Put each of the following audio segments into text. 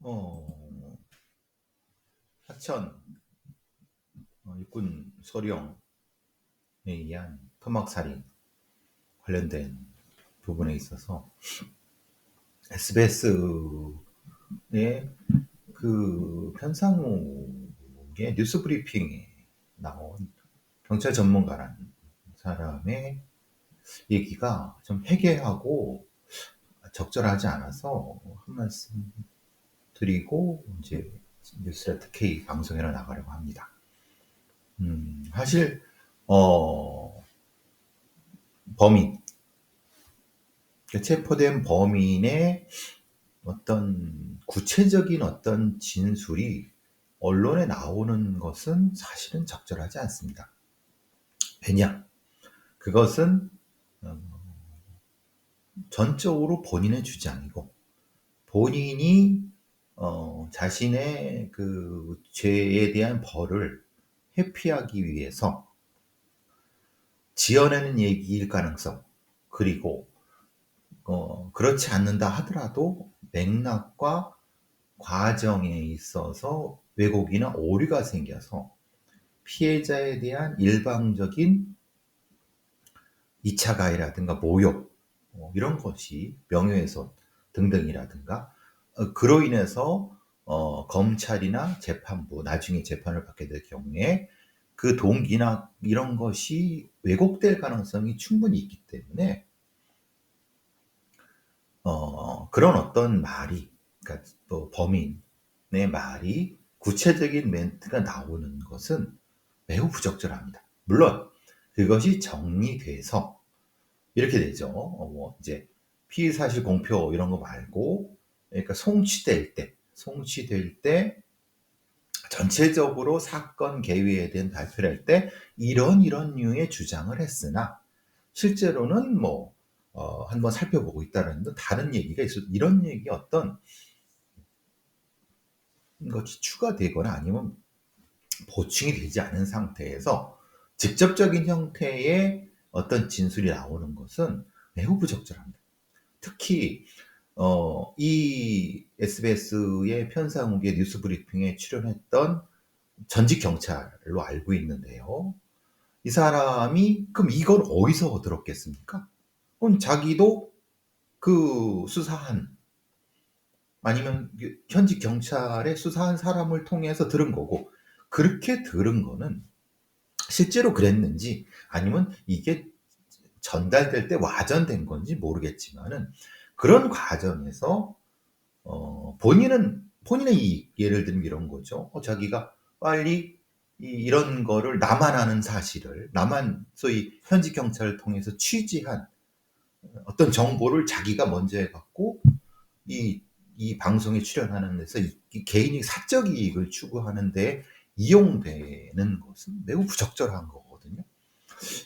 어, 하천 육군 소령에 의한 토막살인 관련된 부분에 있어서 SBS의 그 편상욱의 뉴스 브리핑에 나온 경찰 전문가라는 사람의 얘기가 좀 회개하고 적절하지 않아서 한 말씀 드리고 이제 뉴스레터 K 방송에 나가려고 합니다. 사실 범인, 체포된 범인의 어떤 구체적인 어떤 진술이 언론에 나오는 것은 사실은 적절하지 않습니다. 왜냐? 그것은 어, 전적으로 본인의 주장이고 본인이 자신의 그 죄에 대한 벌을 회피하기 위해서 지어내는 얘기일 가능성, 그리고 그렇지 않는다 하더라도 맥락과 과정에 있어서 왜곡이나 오류가 생겨서 피해자에 대한 일방적인 2차 가해라든가 모욕, 이런 것이 명예훼손 등등이라든가 그로 인해서 검찰이나 재판부, 나중에 재판을 받게 될 경우에 그 동기나 이런 것이 왜곡될 가능성이 충분히 있기 때문에 그런 어떤 말이, 그러니까 또 범인의 말이 구체적인 멘트가 나오는 것은 매우 부적절합니다. 물론 그것이 정리돼서 이렇게 되죠. 뭐 이제 피의 사실 공표 이런 거 말고, 그러니까 송치될 때 전체적으로 사건 개요에 대한 발표를 할 때 이런 류의 주장을 했으나 실제로는 뭐 한번 살펴보고 있다는 다른 얘기가 있어. 이런 얘기 어떤 것이 추가되거나 아니면 보충이 되지 않은 상태에서 직접적인 형태의 어떤 진술이 나오는 것은 매우 부적절합니다. 특히 이 SBS의 편상욱의 뉴스 브리핑에 출연했던 전직 경찰로 알고 있는데요. 이 사람이 그럼 이걸 어디서 들었겠습니까? 그럼 자기도 그 수사한, 아니면 현직 경찰의 수사한 사람을 통해서 들은 거고, 그렇게 들은 거는 실제로 그랬는지 아니면 이게 전달될 때 와전된 건지 모르겠지만은 그런 과정에서 본인의 예를 들면 이런 거죠. 자기가 빨리 이런 거를 나만 아는 사실을, 나만 소위 현직 경찰을 통해서 취지한 어떤 정보를 자기가 먼저 해갖고 이, 이 방송에 출연하는 데서 이 개인이 사적 이익을 추구하는데 이용되는 것은 매우 부적절한 거거든요.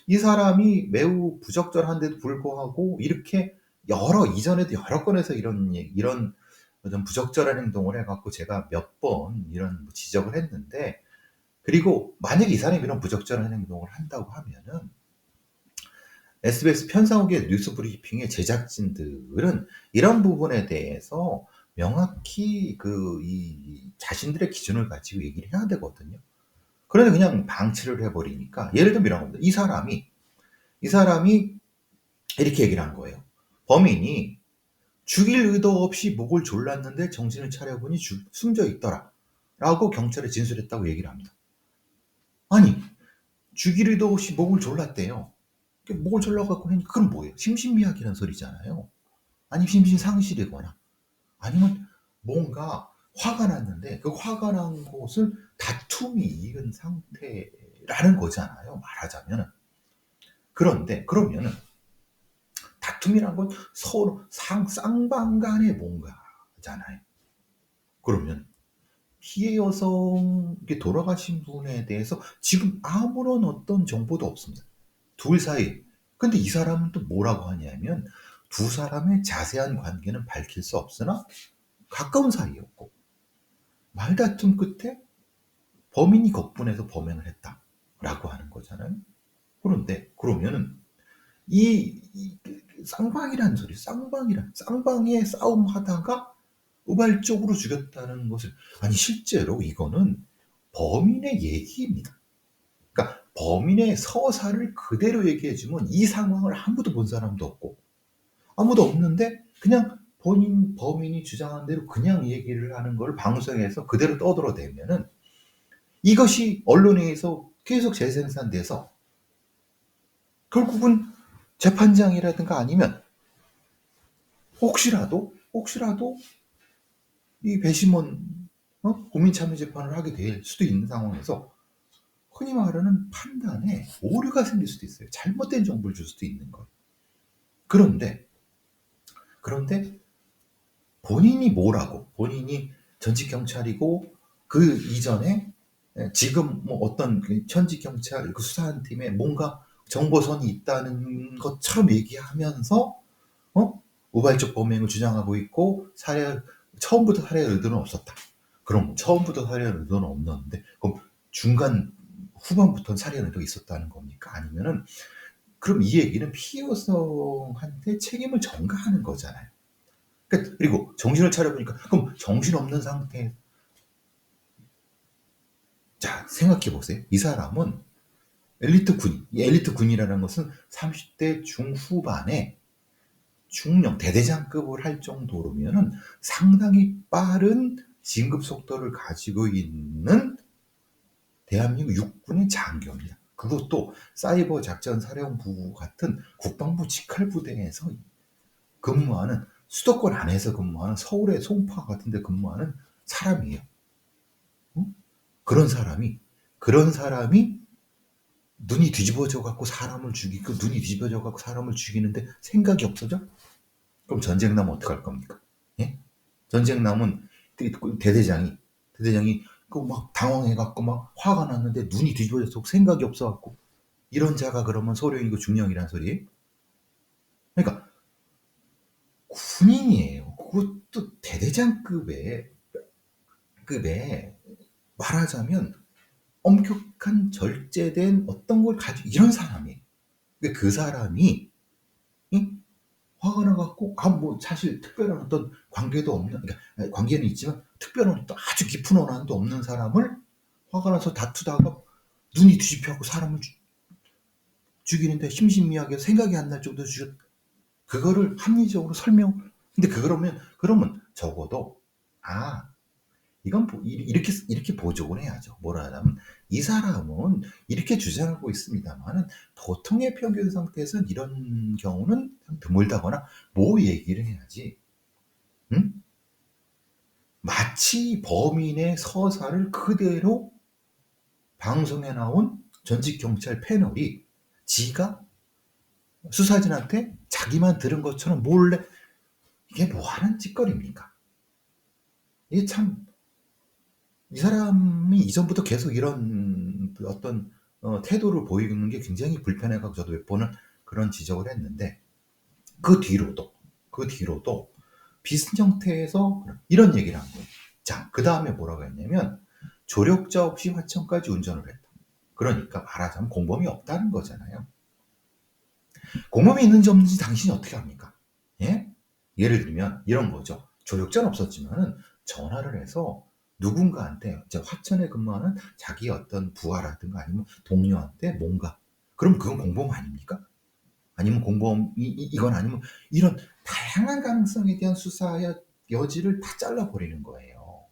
이 사람이 매우 부적절한데도 불구하고 이렇게 이전에도 여러 건에서 이런 좀 부적절한 행동을 해갖고 제가 몇 번 이런 지적을 했는데, 그리고 만약에 이 사람이 이런 부적절한 행동을 한다고 하면은 SBS 편성국의 뉴스 브리핑의 제작진들은 이런 부분에 대해서 명확히 이 자신들의 기준을 가지고 얘기를 해야 되거든요. 그런데 그냥 방치를 해버리니까, 예를 들면 이런 겁니다. 이 사람이 이렇게 얘기를 한 거예요. 범인이 죽일 의도 없이 목을 졸랐는데 정신을 차려보니 숨져 있더라 라고 경찰에 진술했다고 얘기를 합니다. 아니, 죽일 의도 없이 목을 졸랐대요. 목을 졸라갖고 하니까 그건 뭐예요? 심신미약이라는 소리잖아요. 아니면 심신상실이거나 아니면 뭔가 화가 났는데 그 화가 난 곳을 다툼이 이은 상태라는 거잖아요, 말하자면은. 그런데 그러면은 다툼이란 건 서로 쌍방 간의 뭔가잖아요. 그러면 피해 여성이 돌아가신 분에 대해서 지금 아무런 어떤 정보도 없습니다. 둘 사이. 근데 이 사람은 또 뭐라고 하냐면 두 사람의 자세한 관계는 밝힐 수 없으나 가까운 사이였고 말다툼 끝에 범인이 격분해서 범행을 했다라고 하는 거잖아요. 그런데 그러면은 쌍방이라는 소리, 쌍방의 싸움 하다가 우발적으로 죽였다는 것을, 아니 실제로 이거는 범인의 얘기입니다. 그러니까 범인의 서사를 그대로 얘기해주면 이 상황을 아무도 본 사람도 없고 아무도 없는데 그냥 범인이 주장한 대로 그냥 얘기를 하는 걸 방송에서 그대로 떠들어대면은 이것이 언론에 의해서 계속 재생산돼서 결국은 재판장이라든가 아니면 혹시라도 이 배심원 국민참여재판을 하게 될 수도 있는 상황에서 흔히 말하는 판단에 오류가 생길 수도 있어요. 잘못된 정보를 줄 수도 있는 거예요. 그런데 본인이 전직 경찰이고 그 이전에 지금 뭐 어떤 현직 경찰 그 수사한 팀에 뭔가 정보선이 있다는 것처럼 얘기하면서 우발적 범행을 주장하고 있고 처음부터 살해할 의도는 없었다. 그럼 처음부터 살해할 의도는 없는데 그럼 중간 후반부터는 살해할 의도가 있었다는 겁니까? 아니면은 그럼 이 얘기는 피해 여성한테 책임을 전가하는 거잖아요. 그리고 정신을 차려보니까 그럼 정신없는 상태. 자, 생각해 보세요. 이 사람은 엘리트 군이라는 것은 30대 중후반에 중령 대대장급을 할 정도로면은 상당히 빠른 진급 속도를 가지고 있는 대한민국 육군의 장교입니다. 그것도 사이버 작전 사령부 같은 국방부 직할 부대에서 근무하는, 수도권 안에서 근무하는, 서울의 송파 같은 데 근무하는 사람이에요. 그런 사람이 눈이 뒤집어져 갖고 사람을 죽이고 눈이 뒤집어져 갖고 사람을 죽이는데 생각이 없어져? 그럼 전쟁 나면 어떡할 겁니까? 예? 전쟁 나면 대대장이 그 막 당황해 갖고 막 화가 났는데 눈이 뒤집어져서 생각이 없어 갖고 이런 자가 그러면 소령이고 중령이란 소리예요? 그러니까 군인이에요. 그것도 대대장급의 말하자면 엄격한 절제된 어떤 걸 가지고 이런 사람이에요. 근데 그 사람이 화가 나갖고 뭐 사실 특별한 어떤 관계도 없는, 그러니까 관계는 있지만 특별한 어떤 아주 깊은 원한도 없는 사람을 화가 나서 다투다가 눈이 뒤집혀갖고 사람을 죽이는데 심신미약해서 생각이 안 날 정도로 그거를 합리적으로 근데 그러면 적어도 이건 이렇게 보조를 해야죠. 뭐라 하냐면 이 사람은 이렇게 주장하고 있습니다만은 보통의 평균 상태에서는 이런 경우는 드물다거나 뭐 얘기를 해야지. 응? 마치 범인의 서사를 그대로 방송에 나온 전직 경찰 패널이 지가 수사진한테 자기만 들은 것처럼 몰래, 이게 뭐 하는 짓거리입니까? 이게 참, 이 사람이 이전부터 계속 이런 어떤 태도를 보이는 게 굉장히 불편해가지고 저도 몇 번은 그런 지적을 했는데 그 뒤로도 비슷 형태에서 이런 얘기를 한 거예요. 자, 그 다음에 뭐라고 했냐면 조력자 없이 화천까지 운전을 했다. 그러니까 말하자면 공범이 없다는 거잖아요. 공범이 있는지 없는지 당신이 어떻게 합니까? 예? 예를 들면 이런 거죠. 조력자는 없었지만은 전화를 해서 누군가한테 화천에 근무하는 자기 어떤 부하라든가 아니면 동료한테 뭔가, 그럼 그건 공범 아닙니까? 아니면 공범이 이건 아니면 이런 다양한 가능성에 대한 수사의 여지를 다 잘라버리는 거예요.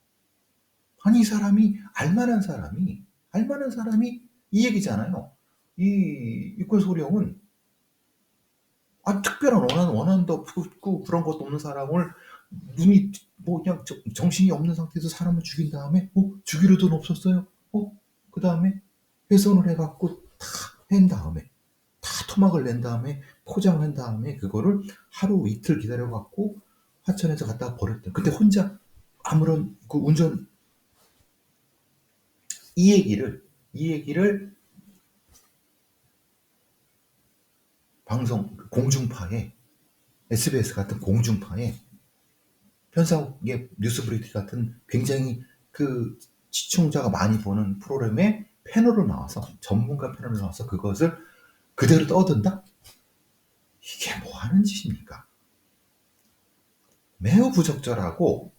아니 이 사람이 알만한 사람이 이 얘기잖아요. 이 육군 소령은 특별한 원한도 없고 그런 것도 없는 사람을 눈이 뭐 그냥 정신이 없는 상태에서 사람을 죽인 다음에 죽일 의도는 없었어요. 그 다음에 훼손을 해갖고 다 토막을 낸 다음에 포장한 다음에 그거를 하루 이틀 기다려갖고 화천에서 갖다가 버렸대. 그때 혼자 아무런 그 운전, 이 얘기를 방송 공중파에, SBS 같은 공중파에, 현상의 뉴스브리티 같은 굉장히 그 시청자가 많이 보는 프로그램에 전문가 패널로 나와서 그것을 그대로 떠든다? 이게 뭐 하는 짓입니까? 매우 부적절하고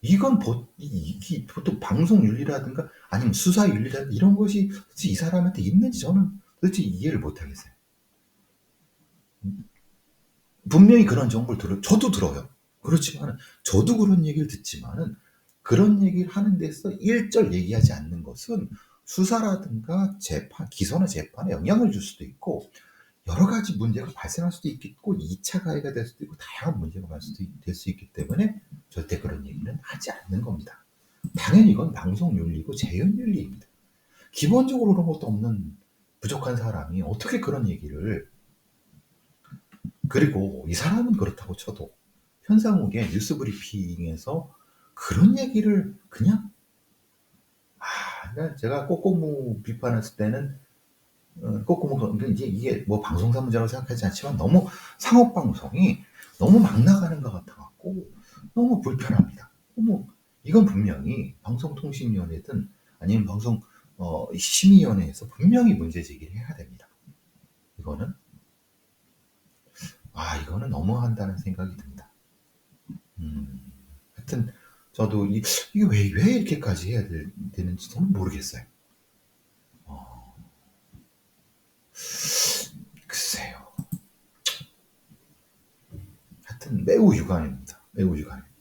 이건 이게 보통 방송윤리라든가 아니면 수사윤리라든가 이런 것이 도대체 이 사람한테 있는지 저는 도대체 이해를 못하겠어요. 분명히 그런 정보를 저도 들어요. 그렇지만 저도 그런 얘기를 듣지만은 그런 얘기를 하는 데서 일절 얘기하지 않는 것은 수사라든가 재판, 기소나 재판에 영향을 줄 수도 있고 여러 가지 문제가 발생할 수도 있겠고 2차 가해가 될 수도 있고 다양한 문제가 될 수 있기 때문에 절대 그런 얘기는 하지 않는 겁니다. 당연히 이건 방송윤리고 재연윤리입니다. 기본적으로 그런 것도 없는 부족한 사람이 어떻게 그런 얘기를, 그리고 이 사람은 그렇다고 쳐도 현상욱의 뉴스 브리핑에서 그런 얘기를 그냥, 그러니까 제가 꼬꼬무 비판했을 때는 꼬꼬무 그러니까 이제 이게 뭐 방송사 문제라고 생각하지 않지만 너무 상업 방송이 너무 막 나가는 것 같아 갖고 너무 불편합니다. 너무 이건 분명히 방송통신위원회든 아니면 방송 심의위원회에서 분명히 문제 제기를 해야 됩니다. 이거는 이거는 너무한다는 생각이 듭니다. 음, 하여튼 저도 이게 왜 이렇게까지 해야 되는지 저는 모르겠어요. 어, 글쎄요. 하여튼 매우 유감입니다. 매우 유감입니다.